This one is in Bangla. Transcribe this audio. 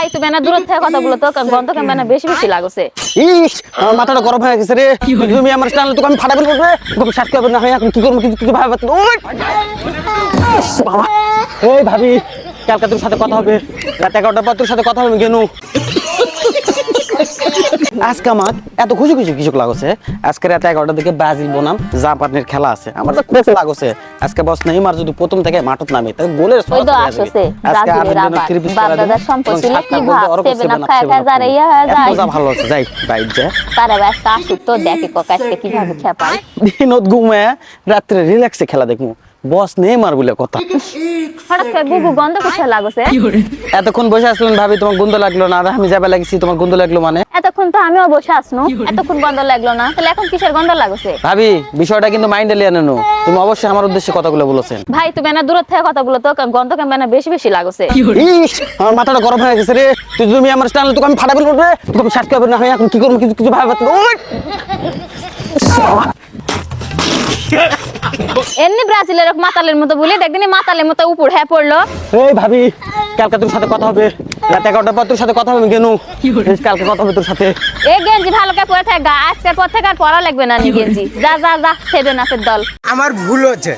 ভাই তুমি না দূর থেকে কথা বলো তো, গন্ধ কেমন না বেশি বেশি লাগছে। ইস আমার মাথাটা গরম হয়ে গেছে রে। তুমি আমার টানলে তোকে আমি ফাটাফাটি করবো রে। তুমি শ্বাস করবে না হয় এখন কি করবো কিছু কিছু ভাবে পাচ্ছি না। ওই বাবা, এই ভাবি কালকে তোর সাথে কথা হবে, রাত 11টার পর তোর সাথে কথা হবে কেন? আজকে আমার এত খুশি খুশি কিছু লাগছে। আজকে রাত 11টার দিকে ব্রাজিল বনাম জাপানের খেলা আছে। আমার তো খুব লাগছে। আজকে বস নেইমার যদি প্রথম থেকে মাঠত নামে তাহলে গোলের ওই তো আসছে ব্রাজিলের আবার বাপদাদা সম্পত্তি কি ভাব 7 আপ খায় খায় যারে ইয়া হয়ে যায়। মজা ভালো আছে যাই বাইট যা তারা ব্যস্ত আসুক তো দেখে ককাজকে কিভাবে খেপায়। দিনত ঘুমায় রাত্রে রিল্যাক্সে খেলা দেখমু। বস নেইমার বলে কথা। হঠাৎ করে বুবু গন্ধ কোথায় লাগছে? এতক্ষণ বসে আসলেন ভাবি তোমার গন্ধ লাগলো না, আর আমি যাবে লাগছি তোমার গন্ধ লাগলো মানে? এতক্ষণ তো আমিও বসে আসনু, এতক্ষণ গন্ধ লাগলো না, তাহলে এখন কিসের গন্ধ লাগছে? ভাবি বিষয়টা কিন্তু মাইন্ডে লিয়ে নেনো। তুমি অবশ্যই আমার উদ্দেশ্যে কথাগুলো বলেছেন। ভাই তুমি না দূর থেকে কথা বলো তো, গন্ধ কেমন না বেশি বেশি লাগছে। ইস আমার মাথাটা গরম হয়ে গেছে রে। তুমি আমার টানলে তোকে আমি ফাটাফাটি করবো রে। তুমি শ্বাস করবে না হয় এখন কি করবো কিছু কিছু ভাবে পাচ্ছি না। ওই এমনি ব্রাজিলের মাতালের মতো বলি দেখদিন মাতালের মতো উপর হ্যাঁ পড়লো। এই ভাবি কালকে তোর সাথে কথা হবে, রাত 11টার পর তোর সাথে কথা হবে কেন? কালকে কথা হবে তোর সাথে। এ গেঞ্জি ভালো করে পরে থাক, আজকের পর থেকে আর পরা লাগবে না নি গেঞ্জি। যা যা যা, 7 আপের দল। আমার ভুল হচ্ছে।